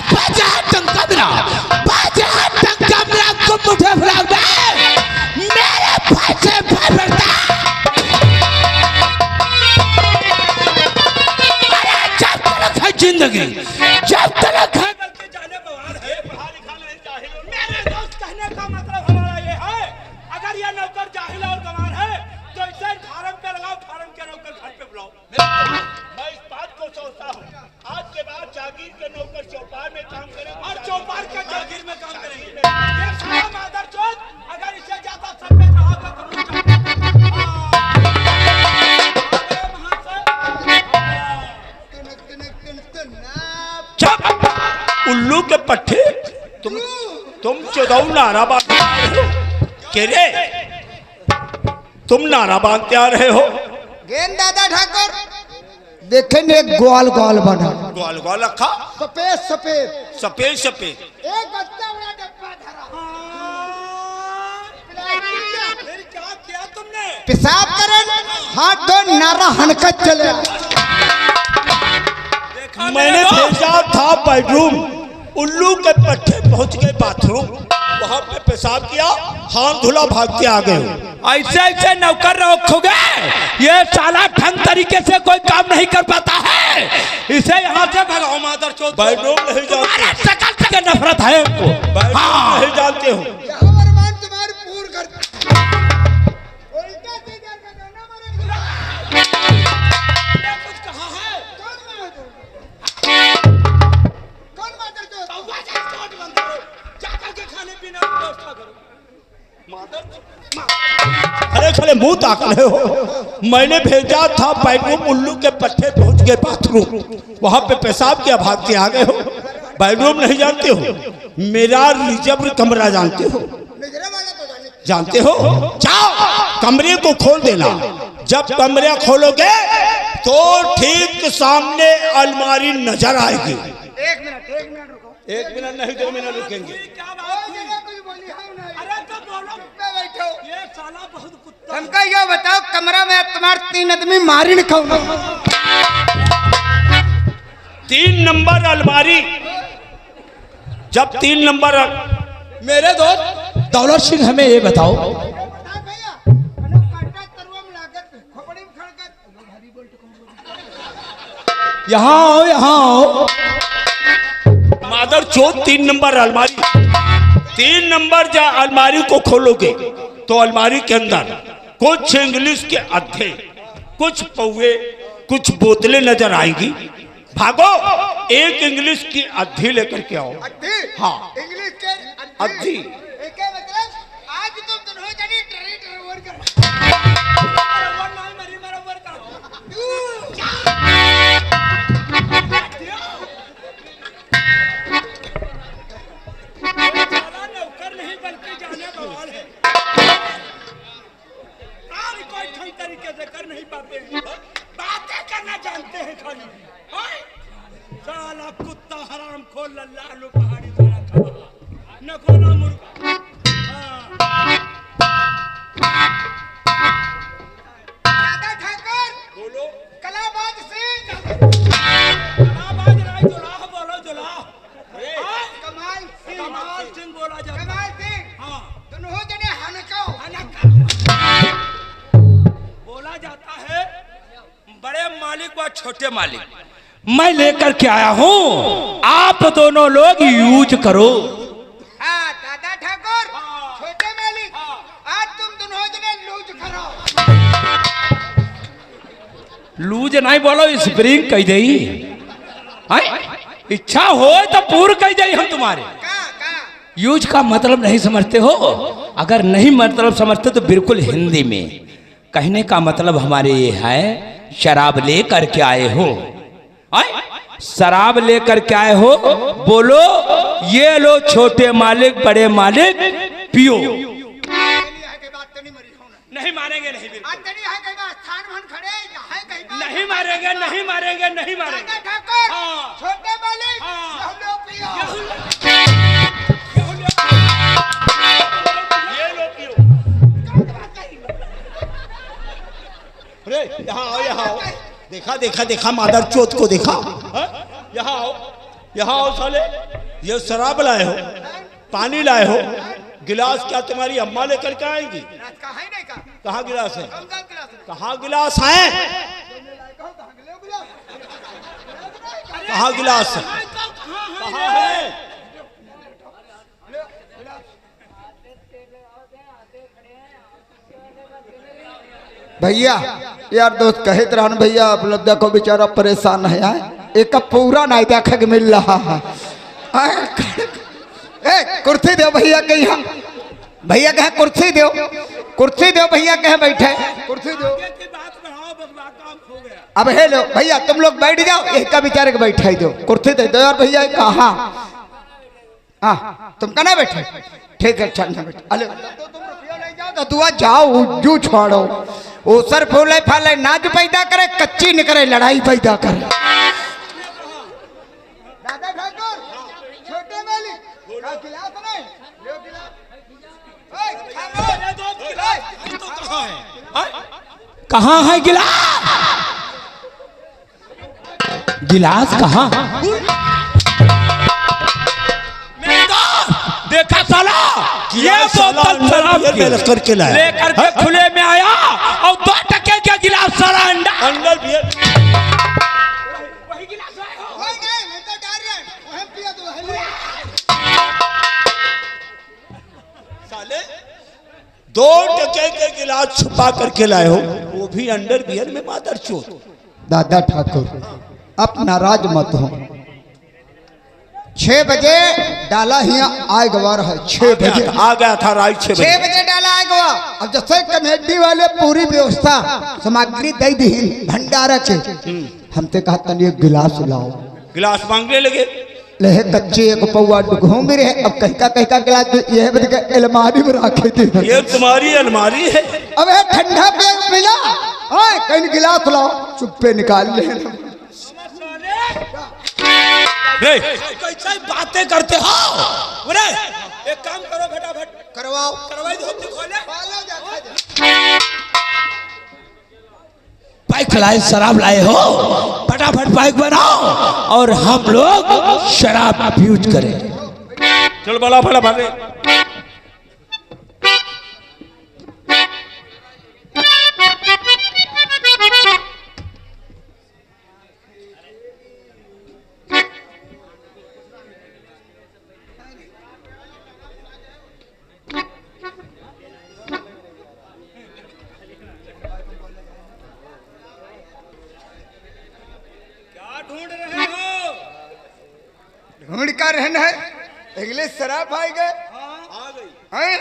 बजा टंका मेरा, बजा टंका मेरा को मुझे फुलाओ दे, मेरे भाई से भाई बढ़ता। अरे जब तक है जिंदगी, जब तक है के जाने बवाल है, पढ़ा लिखा नहीं जाहिल। मेरे दोस्त कहने का मतलब हमारा ये है, अगर ये नौकर जाहिल और गंवार है तो इसे फार्म पे लगाओ, फार्म के नौकर घर पे बुलाओ। मैं इस बात को सोचता हूँ, आज के बाद जागीर के नौकर चौपाल में काम करेंगे और चौपाल के जागीर में काम करेंगे। ये सारा मादरचोद अगर इसे ज्यादा सफेद रहोगे तो चुप उल्लू के पट्टे। तुम चौदह नारा बांधते आ रहे हो। कह रे तुम नारा बांधते आ रहे हो। गेंद दादा ठाकुर देखेंगे गोल गोल बना, ग्वाल ग्वाल रखा, सफेद सफेद सफेद सफेद। एक बच्चा बड़ा डब्बा धरा। फिर क्या किया तुमने? पेशाब करे हाथ दो नारा हनकत चले। मैंने भेजा था बेडरूम, उल्लू के पट्टे पहुंच गए बाथरूम, वहां पे पेशाब किया, हाथ धुला, भाग के आ गए। ऐसे ऐसे नौकर रखोगे, ये साला ढंग तरीके से कोई काम नहीं कर पाता है, इसे यहाँ से भगाओ मादरचोद। बेडरूम नहीं जानते, शकल से नफरत है हमको। बेडरूम नहीं जानते हो। यहाँ भगवान तुम्हारी पूर कर उल्टा सीधा का गाना मारेगा। कुछ कहा है? कौन मादर तो जाकर के खाने पीने की व्यवस्था करो। अरे खड़े मुंह ताक रहे हो। मैंने भेजा था बेडरूम, उल्लू के पट्टे पहुंच गए बाथरूम, वहां पे पेशाब किया, भाग के आ गए हो। बेडरूम नहीं जानते हो, मेरा रिजर्व कमरा जानते हो? जानते हो? जाओ कमरे को खोल देना। जब कमरा खोलोगे तो ठीक सामने अलमारी नजर आएगी। एक मिनट रुको। 1 मिनट नहीं, 2 मिनट रुकेंगे। क्या बात हुई? कुछ बोली हम नहीं। अरे तो बोलो, बैठो। ये साला बहुत कुत्ता। हमका ये बताओ कमरा में तुम्हारे 3 आदमी मारी न खाओ। 3 नंबर अलमारी। जब 3 नंबर मेरे दोस्त दौलत सिंह हमें ये बताओ, यहाँ आओ, यहाँ आओ। मादर चौथ 3 नंबर अलमारी। 3 नंबर जा अलमारी को खोलोगे तो अलमारी के अंदर कुछ इंग्लिश के अद्धे, कुछ पौवे, कुछ बोतलें नजर आएंगी। भागो, एक इंग्लिश की अद्धि लेकर के आओ। हाँ, इंग्लिश के अद्धि। क्या मतलब? आज तुम दोनों जने ट्रेन ड्राइवर कर। नौकर नहीं बल्कि जाने बवाल है। काम कोई ढंग तरीके से कर नहीं पाते हैं, बातें करना जानते हैं खाली। साला कुत्ता हराम खोल लालू पहाड़ी साला खा न खोला मुर्गा। दादा ठाकुर बोलो। कलाबाज सिंह। कलाबाज राय जुलाह बोलो जुलाह। कमाल सिंह। कमाल सिंह बोला जाता है। कमाल सिंह। हाँ, दोनों जने हनकाओ। बोला जाता है बड़े मालिक व छोटे मालिक। मैं लेकर के आया हूँ, आप दोनों लोग यूज करो। हाँ दादा ठाकुर छोटे मालिक, आज तुम दोनों जने लूज करो। लूज नहीं बोलो, स्प्रिंग कह दई। इच्छा हो तो पूर्ण कह दई हम तुम्हारे। का यूज का मतलब नहीं समझते हो? अगर नहीं मतलब समझते तो बिल्कुल हिंदी में कहने का मतलब हमारे ये है, शराब लेकर के आए हो। शराब लेकर के आए हो, बोलो ये लो छोटे मालिक बड़े मालिक पियो। नहीं मारेंगे, नहीं बिल्कुल नहीं मारेंगे, नहीं मारेंगे, नहीं मारेंगे। ठाकुर हाँ। छोटे मालिक हाँ। हम लोग पियो। ये लो पियो। अरे यहाँ आओ, यहाँ आओ। देखा देखा देखा मादर चौथ को देखा। यहाँ आओ, यहाँ आओ साले, ये शराब लाए हो, पानी लाए हो, गिलास क्या तुम्हारी अम्मा लेकर के आएंगी? कहा ही नहीं कहा। कहाँ गिलास है? कम कम गिलास है। कहाँ गिलास है? कहाँ गिलास है? कहाँ है? भैया यार दोस्त कहे रहन भैया आप लोग देखो बेचारा परेशान है यार, एक पूरा नहीं देखा के मिल रहा है। ए कुर्सी दो भैया के यहाँ, भैया कहे कुर्सी दो, कुर्सी दो भैया कहे बैठे, कुर्सी दो। अब हेलो भैया तुम लोग बैठ जाओ, एक का बेचारे के बैठा दो, कुर्सी दे दो यार भैया। कहाँ हाँ तुम कहना बैठे? ठीक है अच्छा ना बैठे। अरे तो दुआ जाओ जू छोड़ो, वो सर फूले फाले नाज पैदा करे, कच्ची निकले लड़ाई पैदा करे। दादा ठाकुर छोटे वाली गिलास नहीं लो गिलास। ओए कहाँ है गिलास? गिलास कहाँ? देखा साला, ये बोतल शराब की लेकर के लाया, लेकर के खुले में आया और 2 टके का गिलास सारा अंदर भी है। वही गिलास लाए हो। वही नहीं मैं तो डर रहा हूं, वही पिया तो है। साले 2 टके के गिलास छुपा करके लाए हो, वो भी अंडर बियर में मादर चोद। दादा ठाकुर आप नाराज मत हो, 6 बजे डाला ही आए गवार है, 6 बजे आ गया था रात 6 6 बजे डाला आए गवा। अब जैसे कमेटी वाले पूरी व्यवस्था सामग्री दे दी भंडारा के, हमसे कहा तनी एक गिलास लाओ, गिलास मांगने लगे, लेहे कच्चे एक पौवा घूम रहे। अब कहीं का गिलास यह बज के अलमारी में रखे थे। ये तुम्हारी अलमारी है? अब है ठंडा पे पिला, ओए कहीं गिलास लाओ, चुप्पे निकाल ले। कैसे बातें करते हो? बोले एक काम करो फटाफट करवाओ करवाई धोती खोले। बाइक लाए, शराब लाए हो, फटाफट बाइक बनाओ और हम लोग शराब यूज करें। चल बड़ा बड़ा भागे। ढूंढ रहे हो? ढूंढ कर रहना है, अगले शराब आए गए आ गई हैं,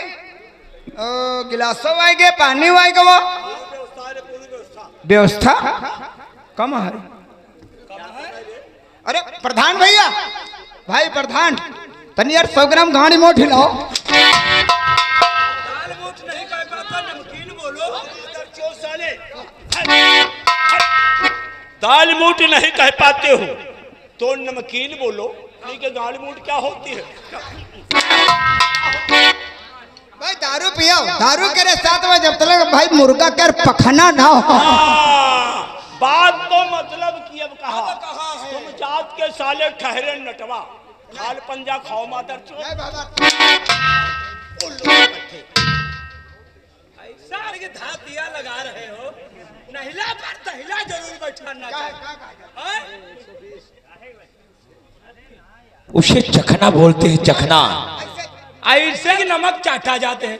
गिलासों आए गए, पानी आए गए, व्यवस्था कम है। अरे प्रधान भैया, भाई प्रधान तनी यार 100 ग्राम गाड़ी मोट हिलाओ। दाल मोट नहीं कह पाता, नमकीन बोलो। चो साले दाल मूट नहीं कह पाते हो तो नमकीन बोलो, नहीं कि दाल मूट क्या होती है? भाई दारू पियो, दारू के साथ में जब तक भाई मुर्गा कर पखना ना हो। बात तो मतलब की अब कहा, तुम जात के साले ठहरे नटवा, खाल पंजा खाओ मादर चोद। ऐसा के धात दिया लगा रहे हो, नहिला पर तहिला जरूर बैठाना चाहिए। उसे चखना बोलते हैं, चखना। ऐसे ही नमक चाटा जाते हैं।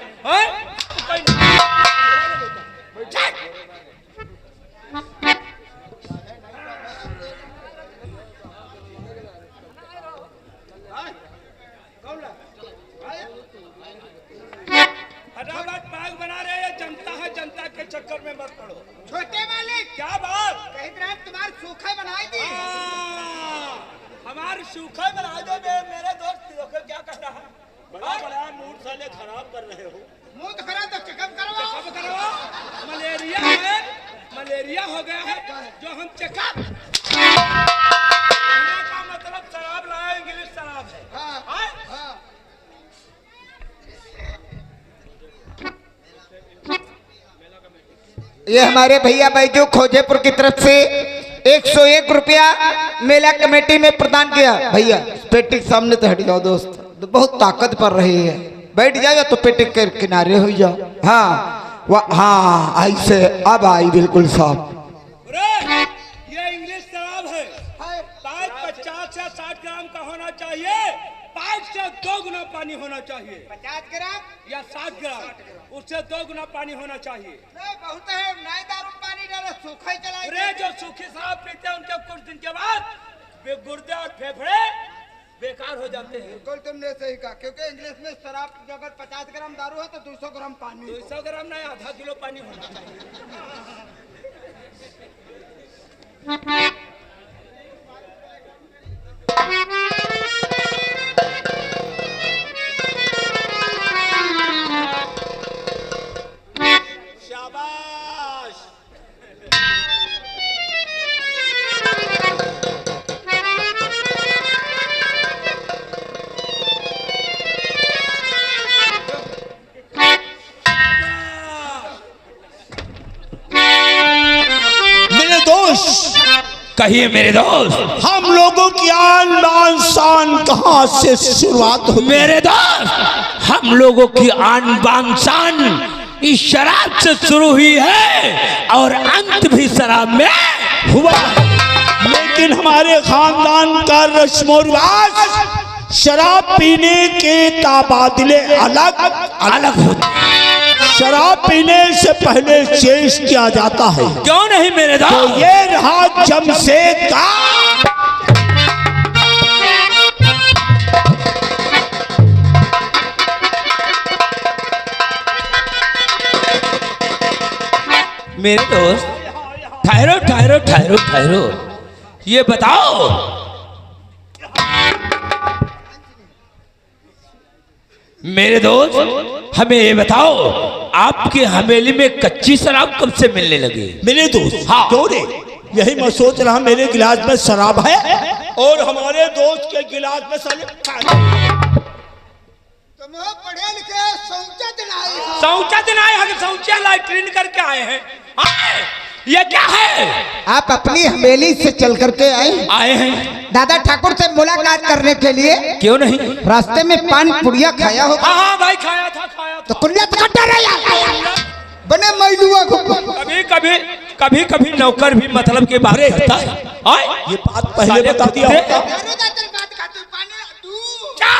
फटाफट बाग बना रहे हैं, जनता है, जनता के चक्कर में मत पड़ो। छोटे मालिक क्या बात? कहीं तरह तुम्हारे सूखा बनाई दी। हमारे सूखा बना दो। मेरे दोस्त लोग क्या कर रहा है? बड़ा बड़ा मूड साले खराब कर रहे हो। मुंह तो खराब, तो चेकअप करवाओ। चेकअप करवाओ। मलेरिया है, मलेरिया हो गया है जो हम चेकअप। का मतलब शराब लाया, इंग्लिश शराब है। हाँ? ये हमारे भैया बैजू खोजेपुर की तरफ से 101 रुपया मेला कमेटी में प्रदान किया। भैया पेटी के सामने तो हट जाओ दोस्त, तो बहुत ताकत पड़ रही है, बैठ जाओ तो पेटी के किनारे हो जाओ। हाँ वाह, हाँ ऐसे अब आई बिल्कुल साफ। ये इंग्लिश शराब है। पाइप 50 या 60 ग्राम का होना चाहिए, पाइप से 2 गुना पानी होना चाहिए। 50 ग्राम या 60 ग्राम, उससे 2 गुना पानी होना चाहिए। नहीं बहुत है, नहीं दारू पानी डाले सूखा ही चलाएंगे। अरे जो सूखी शराब पीते हैं उनके कुछ दिन के बाद वे गुर्दे और फेफड़े बेकार हो जाते हैं। बिल्कुल तुमने सही कहा, क्योंकि इंग्लिश में शराब अगर 50 ग्राम दारू है तो 200 ग्राम पानी। 200 ग्राम नहीं, आधा किलो पानी होना चाहिए। शाबाश। मेरे दोस्त, कहिए मेरे दोस्त। हम लोगों की आन बान शान कहाँ से शुरुआत हुई? मेरे दोस्त, हम लोगों की आन बान शान इस शराब से शुरू हुई है और अंत भी शराब में हुआ, लेकिन हमारे खानदान का रस्म और रिवाज शराब पीने के तबादले अलग अलग होती है। शराब पीने से पहले चेस किया जाता है। क्यों नहीं मेरे तो दोस्त? ये रहा जमशेद का मेरे दोस्त, ठहरो ठहरो ठहरो ठहरो, ये बताओ मेरे दोस्त, हमें ये बताओ आपके हवेली में कच्ची शराब कब से मिलने लगी? मेरे दोस्त, हाँ। क्यों रे? यही मैं सोच रहा, मेरे गिलास में शराब है और हमारे दोस्त के गिलास में तुम पढ़े लिखे शौचा दिन आए हो। शौचा दिन आए हैं, शौचा लैट्रिन करके आए हैं। आए, ये क्या है? आप अपनी हवेली से चल करके आए हैं दादा ठाकुर से मुलाकात करने के लिए। क्यों नहीं? रास्ते में पान पुड़िया खाया हो हाँ हाँ भाई, खाया था तो कुल्लत कट्टा रहा बने मैलुआ को। कभी कभी कभी कभी नौकर भी मतलब के बारे होता है। आए, ये बात पहले बता दिया होता। बात खाते पानी तू क्या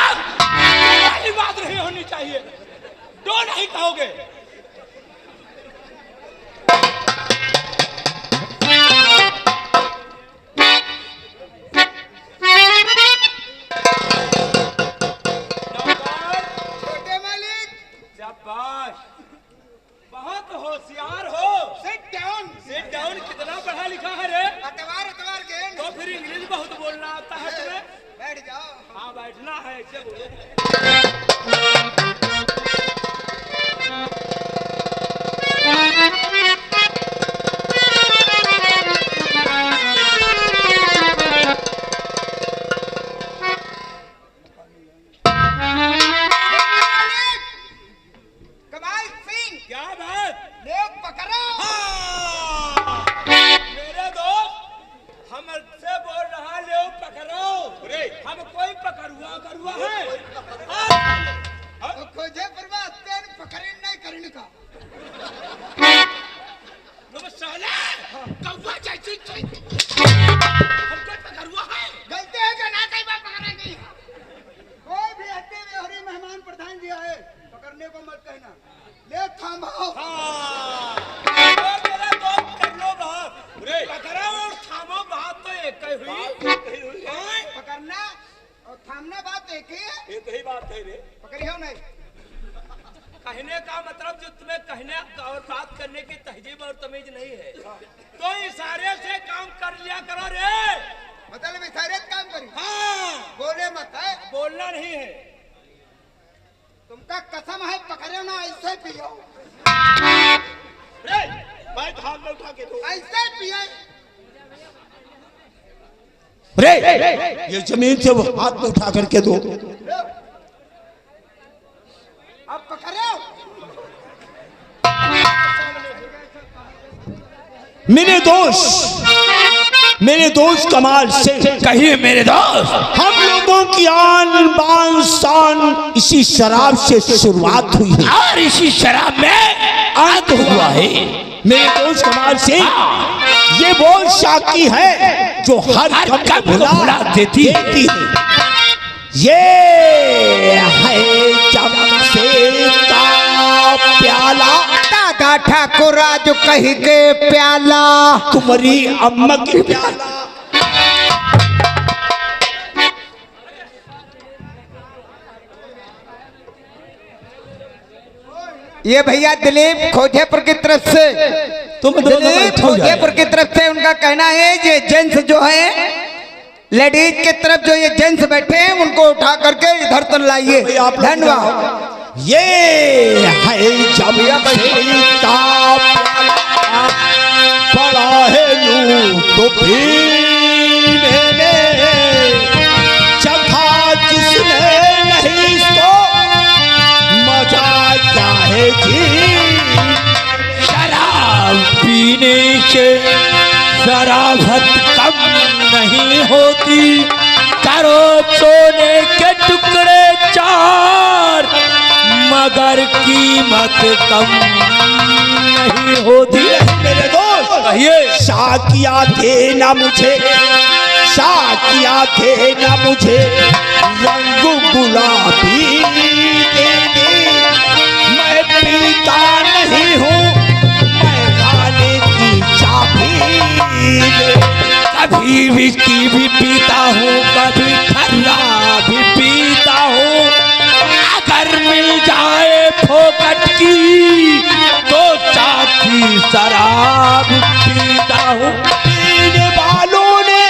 बात नहीं होनी चाहिए, दो नहीं कहोगे। छोटे मालिक शाबाश, बहुत होशियार हो। Sit down. सिट डाउन, कितना पढ़ा लिखा है रे? अतवार अतवार के तो फिर इंग्लिश बहुत बोलना आता है तुम्हें? बैठ जाओ। हाँ बैठना है, ऐसे बोलो। कमाल सिंह क्या बात? लोग पकड़ो। हाँ, मेरे दोस्त, हमसे बोल रहा ले पकड़ो। हम कोई पकड़ुआ करुआ है? हाँ, तो खोजे परवाह तेन पकड़े नहीं करने का। तुम साले कौवा जैसी हमको पकड़ुआ है? गलती है कि ना कई बार पकड़ेंगे। कोई भी अति व्यवहारी मेहमान प्रधान जी आए, पकड़ने को मत कहना, ले थामो। हाँ, तो मेरा दोस्त कर लो बात। पकड़ो और थामो, बात तो एक ही हुई। हाँ, पकड़ना और थामना बात एक ही है। एक ही बात है रे। पकड़ियो नहीं। कहने का मतलब जो तुम्हें कहने और बात करने की तहजीब और तमीज नहीं है, तो इशारे से काम कर लिया करो रे। मतलब इशारे से काम करी। हाँ, बोले मत है। बोलना नहीं है। तुमका कसम है, पकड़ो ना ऐसे पियो। रे, भाई हाथ में उठा के दो। ऐसे पिए। रे, ये जमीन से वो हाथ में उठा करके दो। अब पकड़ो। मेरे दोस्त, मेरे दोस्त कमाल सिंह, कहिए मेरे दोस्त। हम लोगों की आन बान शान इसी शराब से शुरुआत हुई है और इसी शराब में अंत हुआ है। मेरे दोस्त कमाल सिंह, ये वो शाकी है जो हर गम को भुला देती है। ये है जमशेद का प्याला, दादा ठाकुर आज कही के प्याला, तुम्हारी अम्मा की प्याला। ये भैया दिलीप खोजेपुर की तरफ से, दिलीप खोजेपुर की तरफ से उनका कहना है ये जेंट्स जो है, लेडीज की तरफ जो ये जेंट्स बैठे हैं उनको उठा करके इधर तक लाइए। धन्यवाद। ये है जमशेद का प्याला, बड़ा है लू तो पीने में, चखा जिसने नहीं तो मजा क्या है जी। शराब पीने से शराबत कम नहीं होती, करो सोने के टुकड़े चार मगर कीमत कम नहीं होती। मेरे दोस्त कहिए। शाकिया देना मुझे, शाकिया देना मुझे, रंग गुलाबी दे दे। मैं पीता नहीं हूँ, मैं खाने की चाबी दे। कभी विस्की भी पीता हूँ, कभी ठंडा भी पीता हूँ, अगर मिल जाए फोकट की तो चाकी शराब पीता हूँ। पीने वालों ने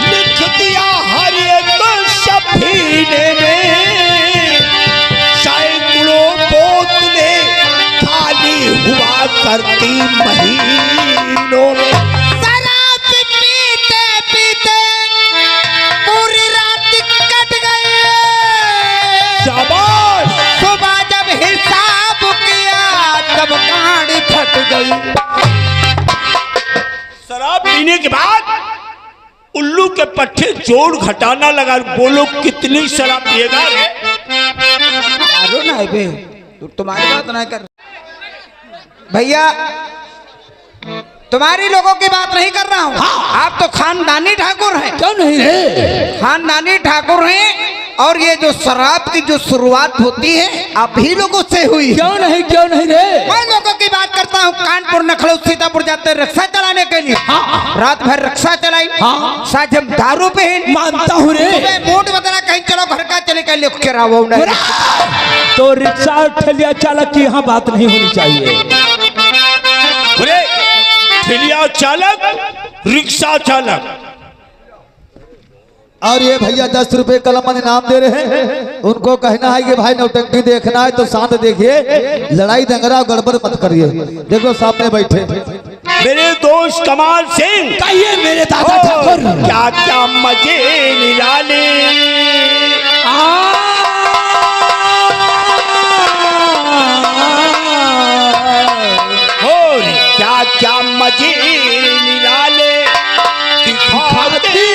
लिख दिया हर एक सफीने में, सैकड़ों बोतलें खाली हुआ करती महीनों में। शराब पीते पीते पूरी रात कट गई, शाबाश। सुबह जब हिसाब किया तब गाड़ी फट गई। शराब पीने के बाद उल्लू के पट्टे जोड़ घटाना लगा। बोलो कितनी शराब पिएगा रे? मारो ना बे, तू तुम्हारी बात नहीं कर भैया, तुम्हारी लोगों की बात नहीं कर रहा हूँ। आप तो खानदानी ठाकुर हैं। क्यों नहीं रे? खानदानी ठाकुर हैं और ये जो शराब की जो शुरुआत होती है आप ही लोगों से हुई। क्यों नहीं रे? मैं लोगों की बात करता हूँ, कानपुर नखलऊ सीतापुर जाते रिक्शा चलाने के लिए। रात भर रिक्शा चलाई, साथ हम दारू पे हैं। मानता हूँ रे। मूड बदला, कहीं चलो घर का चले के लिए क्या वो नहीं। तो रिक्शा ठेलिया चालक की यहाँ बात नहीं होनी चाहिए। ठेलिया चालक, रिक्शा चालक। और ये भैया 10 रुपए कलम इनाम दे रहे हैं। उनको कहना है कि भाई नौटंकी देखना है तो शांत देखिए, लड़ाई दंगरा और गड़बड़ मत करिए। देखो सामने बैठे मेरे दोस्त कमाल सिंह, कहिए मेरे दादा ठाकुर। क्या क्या मजे निराले, और क्या क्या मजे निराले दिखाते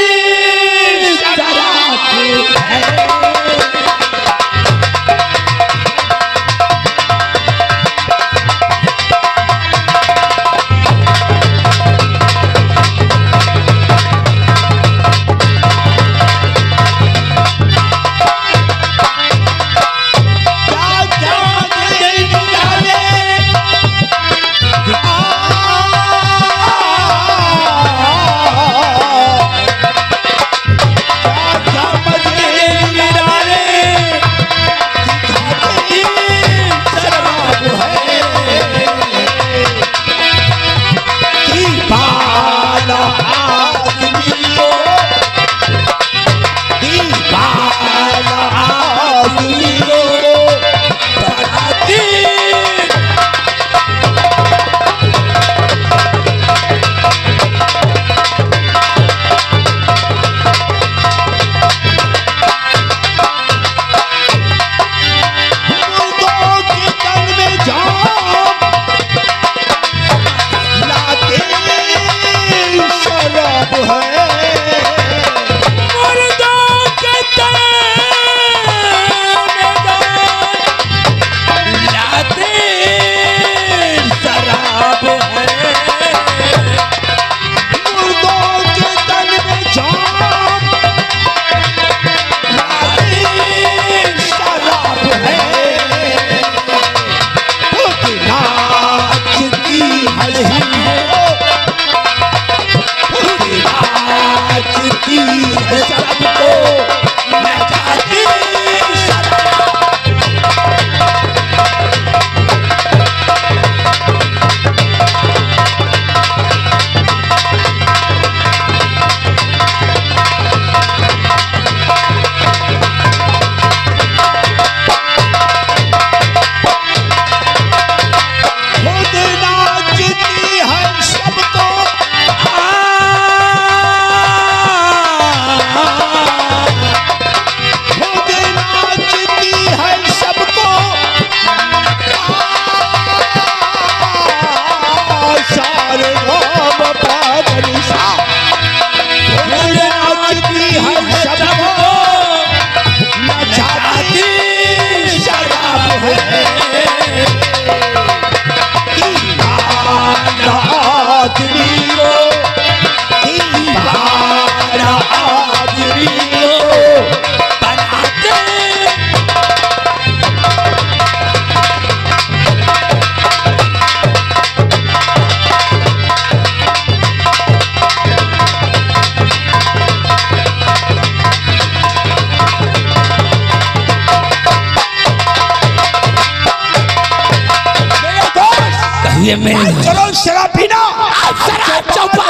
ये मेरे चलो शराब पीना।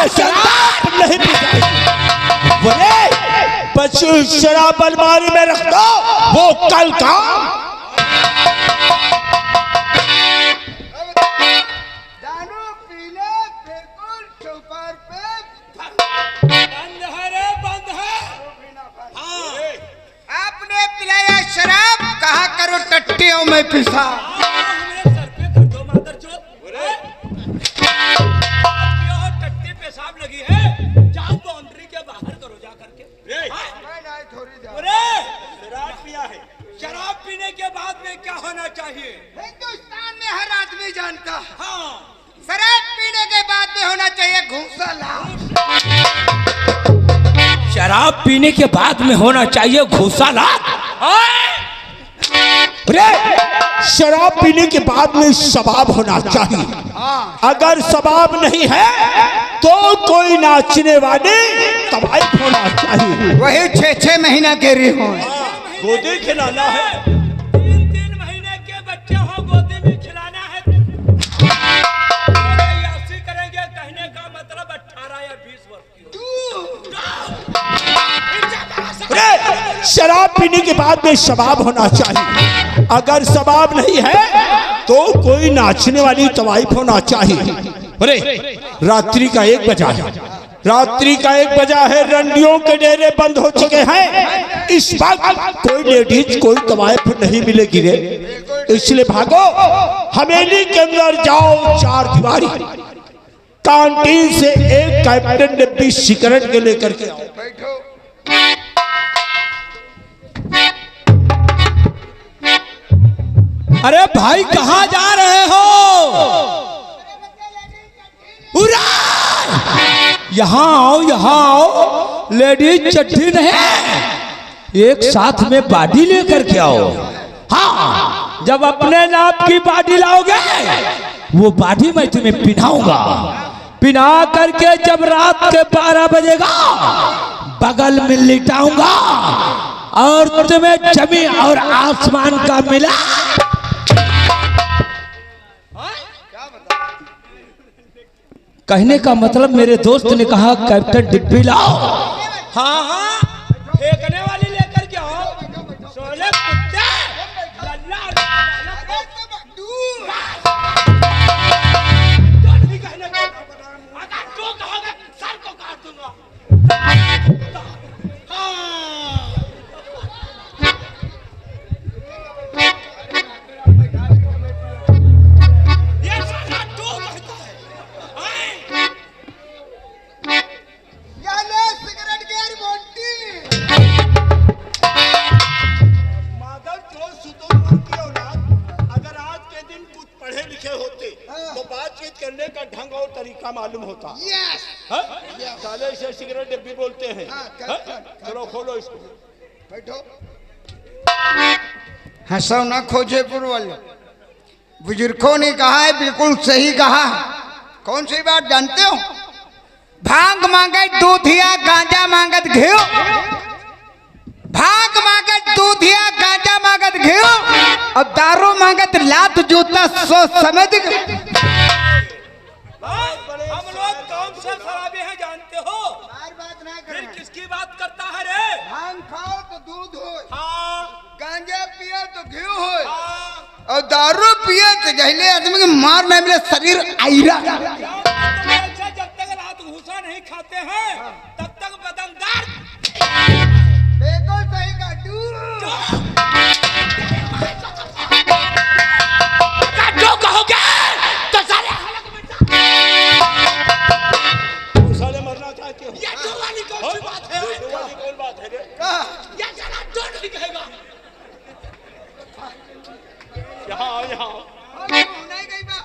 शराब नहीं पीना। बोले बच्चों शराब अलमारी में रख दो, वो कल का दारू पीले बिल्कुल चौपर पे बंद है रे, बंद है। आपने पिलाया शराब, कहा करो टट्टियों में पिसा। हमरे सर पे कर दो मादरचोद। यहाँ टट्टी पेशाब लगी है, जाओ बाउंड्री के बाहर करो जा करके। शराब पिया है। शराब पीने के बाद में क्या होना चाहिए? हिंदुस्तान में हर आदमी जानता है, हाँ, शराब पीने के बाद में होना चाहिए घूंसला। शराब पीने के बाद में होना चाहिए घूसाला। अरे शराब पीने के बाद में शबाब होना चाहिए। अगर शबाब नहीं है तो कोई नाचने वाले तवाइफ होना चाहिए। वही 6-6 महीना के रही हो। गोदी खिलाना है। 3-3 महीने के बच्चे हो, गोदी में खिलाना है। यासी करेंगे, कहने का मतलब 18 या 20 वर्ष की हो। अरे शराब पीने के बाद में शबाब होना चाहिए। अगर शबाब नहीं है तो कोई नाचने वाली तवाइफ होना चाहिए। अरे रात्रि का 1 बजा है, रात्रि का 1 बजा है, रंडियों के डेरे बंद हो चुके हैं। इस वक्त कोई लेडीज कोई तवाइफ नहीं मिलेगी रे, इसलिए भागो हवेली के अंदर जाओ, 4 दीवारी कैंटीन से एक कैप्टन डिब्बी सिगरेट के लेकर के आओ। बैठो। अरे भाई कहाँ जा रहे हो? उरा! यहाँ आओ, यहाँ आओ। लेडीज चट्टी नहीं, एक साथ में बाडी लेकर के आओ। हाँ, जब अपने नाप की बाडी लाओगे वो बाडी मैं तुम्हें पिनाऊंगा। पिना करके जब रात के 12 बजेगा बगल में लिटाऊंगा और तुम्हें जमीन और आसमान का मिला। कहने का मतलब मेरे दोस्त ने कहा कैप्टन डिब्बी लाओ। हाँ हाँ, फेंकने वाली लेकर के आओ। सोले कुत्ते, लल्ला अगर तू कहोगे सर को काट दूंगा। ये साला तू कहता है। या ले सिगरेट की यार बोंटी। माधव जो सुतों की औलाद, अगर आज के दिन कुछ पढ़े लिखे होते तो बातचीत करने का ढंग और तरीका मालूम होता। यस। साले से सिगरेट डिब्बी बोलते हैं। चलो खोलो इसको। बैठो। हंसो ना खोजेपुर वाले, बुजुर्गों ने कहा है, बिल्कुल सही कहा। कौन सी बात जानते हो? भांग मांगे दूधिया, गांजा मांगत घेव। भांग मांगत दूधिया, गांजा मांगत घेव, और दारू मांगत लात जूता सोच समझ। हम लोग कौन से शराबी हैं जानते हो? बार बात ना फिर करें। किसकी बात करता है रे? भांग खाओ तो दूध हो, हाँ गांजा पियो तो घी हो, हाँ। और दारू पिए तो जहले आदमी के मार में मेरे शरीर आयरा। जब तक रात भूसा नहीं खाते हैं तब तक बदनदार। बिल्कुल सही का जो कहोगे तो साले साले मरना चाहते हो? ये दो वाली कौन सी बात है? कौन बात है रे? ये साला दो नहीं कहेगा। यहाँ आओ, यहाँ आओ। नहीं गई बा,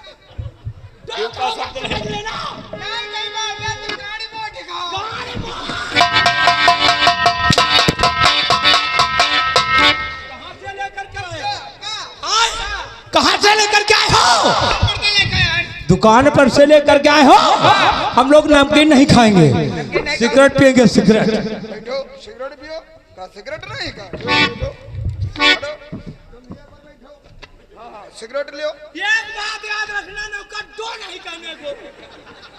दो का शब्द नहीं लेना। नहीं गई बा, मैं तो गाड़ी में दिखाओ। कहाँ से लेकर के आए? कहाँ से लेकर के आए हो? दुकान पर से लेकर के आए हो? हम लोग नमकीन नहीं खाएंगे, सिगरेट पिएंगे। सिगरेट बैठो, सिगरेट पियो। का सिगरेट नहीं का? बैठो। हाँ, सिगरेट लियो। एक बात याद रखना, नौकर दो नहीं कहने को